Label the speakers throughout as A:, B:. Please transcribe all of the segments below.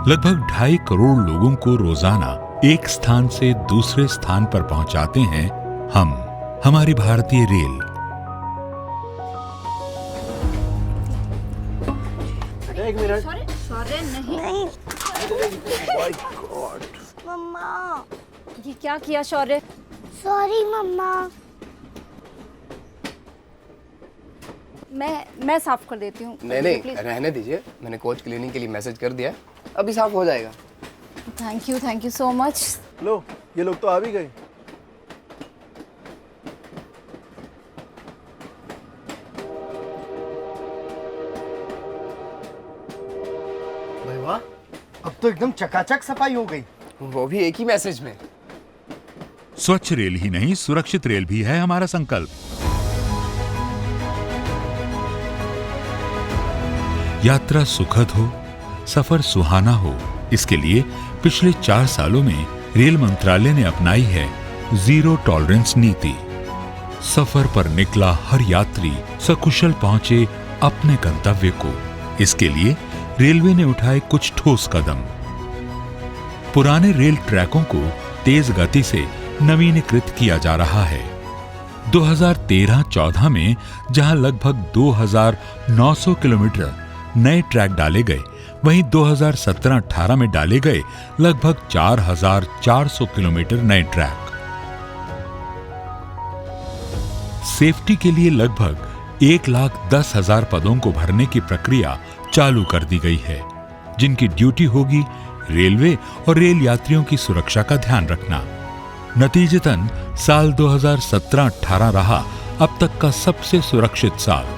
A: लगभग 2.5 करोड़ लोगों को रोजाना एक स्थान से दूसरे स्थान पर पहुंचाते हैं हमारी भारतीय रेल।
B: एक मिनट।
C: सॉरी नहीं।
B: My God.
C: मम्मा, ये क्या किया शौर्य?
D: सॉरी मम्मा।
C: मैं साफ कर देती हूँ।
B: नहीं रहने दीजिए, मैंने कोच क्लीनिंग के लिए मैसेज कर दिया, अभी साफ हो जाएगा।
C: Thank you so much.
E: लो, ये लोग तो आ भी गए। भाई वाह, अब तो एकदम चकाचक सफाई हो गई।
B: वो भी एक ही मैसेज में।
A: स्वच्छ रेल ही नहीं, सुरक्षित रेल भी है हमारा संकल्प। यात्रा सुखद हो, सफर सुहाना हो, इसके लिए पिछले 4 सालों में रेल मंत्रालय ने अपनाई है जीरो टॉलरेंस नीति। सफर पर निकला हर यात्री सकुशल पहुंचे अपने गंतव्य को। इसके लिए रेलवे ने उठाए कुछ ठोस कदम। पुराने रेल ट्रैकों को तेज गति से नवीनीकृत किया जा रहा है। 2013-14 में जहां लगभग 2900 किलोमीटर नए ट्रैक डाले गए, वहीं 2017-18 में डाले गए लगभग 4400 किलोमीटर नए ट्रैक। सेफ्टी के लिए लगभग 1,10,000 पदों को भरने की प्रक्रिया चालू कर दी गई है, जिनकी ड्यूटी होगी रेलवे और रेल यात्रियों की सुरक्षा का ध्यान रखना। नतीजतन साल 2017-18 रहा अब तक का सबसे सुरक्षित साल।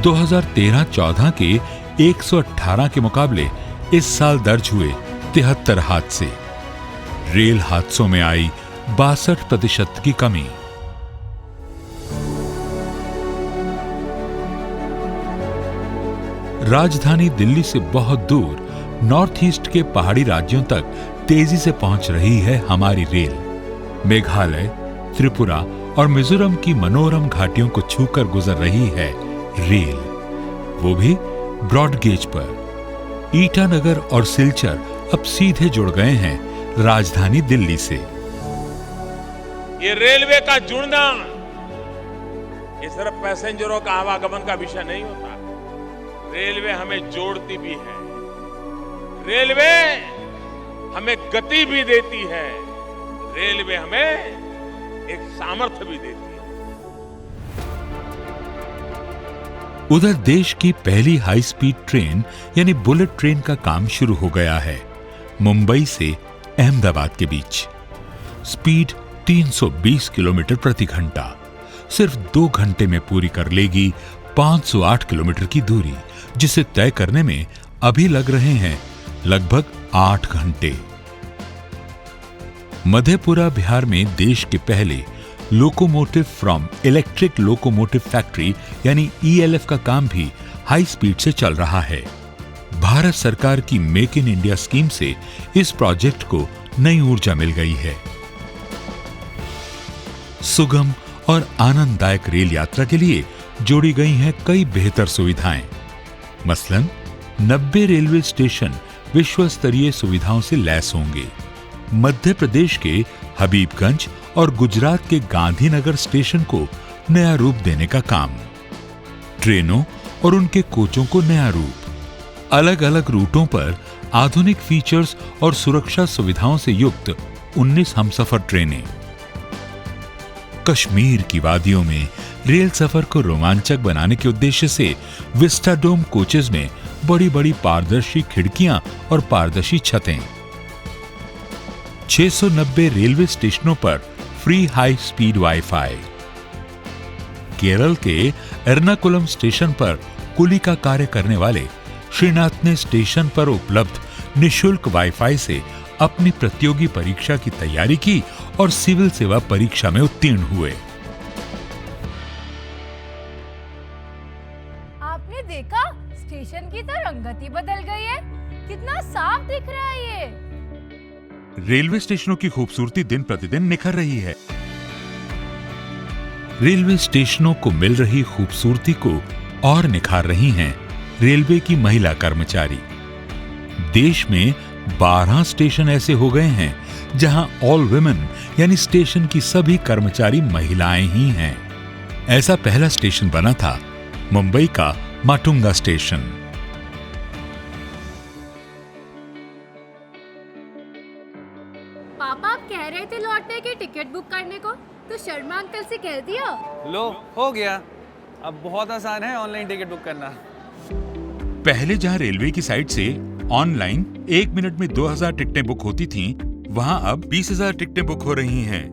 A: 2013-14 के 118 के मुकाबले इस साल दर्ज हुए 73 हादसे। रेल हादसों में आई 62% की कमी। राजधानी दिल्ली से बहुत दूर नॉर्थ ईस्ट के पहाड़ी राज्यों तक तेजी से पहुंच रही है हमारी रेल। मेघालय, त्रिपुरा और मिजोरम की मनोरम घाटियों को छूकर गुजर रही है रेल, वो भी ब्रॉड गेज पर। ईटानगर और सिलचर अब सीधे जुड़ गए हैं राजधानी दिल्ली से।
F: ये रेलवे का जुड़ना ये सिर्फ पैसेंजरों का आवागमन का विषय नहीं होता। रेलवे हमें जोड़ती भी है, रेलवे हमें गति भी देती है, रेलवे हमें एक सामर्थ्य भी देती है।
A: उधर देश की पहली हाई स्पीड ट्रेन यानी बुलेट ट्रेन का काम शुरू हो गया है मुंबई से अहमदाबाद के बीच। स्पीड 320 किलोमीटर प्रति घंटा, सिर्फ 2 घंटे में पूरी कर लेगी 508 किलोमीटर की दूरी, जिसे तय करने में अभी लग रहे हैं लगभग 8 घंटे। मधेपुरा बिहार में देश के पहले locomotive from electric locomotive factory यानी ELF का काम भी हाई स्पीड से चल रहा है। भारत सरकार की मेक इन इंडिया स्कीम से इस प्रोजेक्ट को नई ऊर्जा मिल गई है। सुगम और आनंददायक रेल यात्रा के लिए जोड़ी गई हैं कई बेहतर सुविधाएं। मसलन 90 रेलवे स्टेशन विश्व स्तरीय सुविधाओं से लैस होंगे। मध्य प्रदेश के हबीबगंज और गुजरात के गांधीनगर स्टेशन को नया रूप देने का काम। ट्रेनों और उनके कोचों को नया रूप। अलग अलग रूटों पर आधुनिक फीचर्स और सुरक्षा सुविधाओं से युक्त 19 हमसफर ट्रेनें। कश्मीर की वादियों में रेल सफर को रोमांचक बनाने के उद्देश्य से विस्टाडोम कोचेज में बड़ी-बड़ी पारदर्शी खिड़कियां और पारदर्शी छतें। 690 रेलवे स्टेशनों पर free high speed wifi. Kerala के एर्नाकुलम स्टेशन पर कुली का कार्य करने वाले श्रीनाथ ने स्टेशन पर उपलब्ध निशुल्क वाईफाई से अपनी प्रतियोगी परीक्षा की तैयारी की और सिविल सेवा परीक्षा में उत्तीर्ण हुए।
G: आपने देखा स्टेशन की तो रंगत ही बदल गई है, कितना साफ दिख रहा है ये।
A: रेलवे स्टेशनों की खूबसूरती दिन प्रतिदिन निखर रही है। रेलवे स्टेशनों को मिल रही खूबसूरती को और निखार रही हैं रेलवे की महिला कर्मचारी। देश में 12 स्टेशन ऐसे हो गए हैं जहां ऑल वुमेन यानी स्टेशन की सभी कर्मचारी महिलाएं ही हैं। ऐसा पहला स्टेशन बना था मुंबई का माटुंगा स्टेशन।
G: पापा आप कह रहे थे लौटने की टिकट बुक करने को, तो शर्मा अंकल से कह दिया।
H: लो हो गया, अब बहुत आसान है ऑनलाइन टिकट बुक करना।
A: पहले जहां रेलवे की साइट से ऑनलाइन 1 मिनट में 2000 टिकटें बुक होती थीं, वहां अब 20,000 टिकटें बुक हो रही हैं।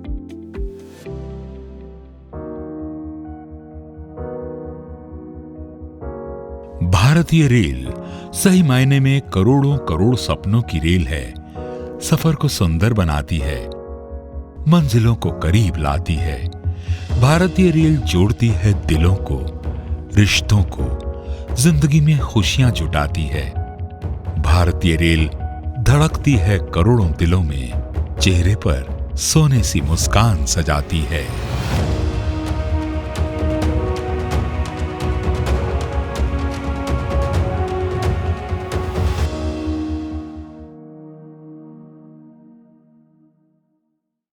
A: भारतीय रेल सही मायने में करोड़ों करोड़ सपनों की रेल है। सफर को सुंदर बनाती है, मंजिलों को करीब लाती है। भारतीय रेल जोड़ती है दिलों को, रिश्तों को, जिंदगी में खुशियां जुटाती है। भारतीय रेल धड़कती है करोड़ों दिलों में, चेहरे पर सोने सी मुस्कान सजाती है।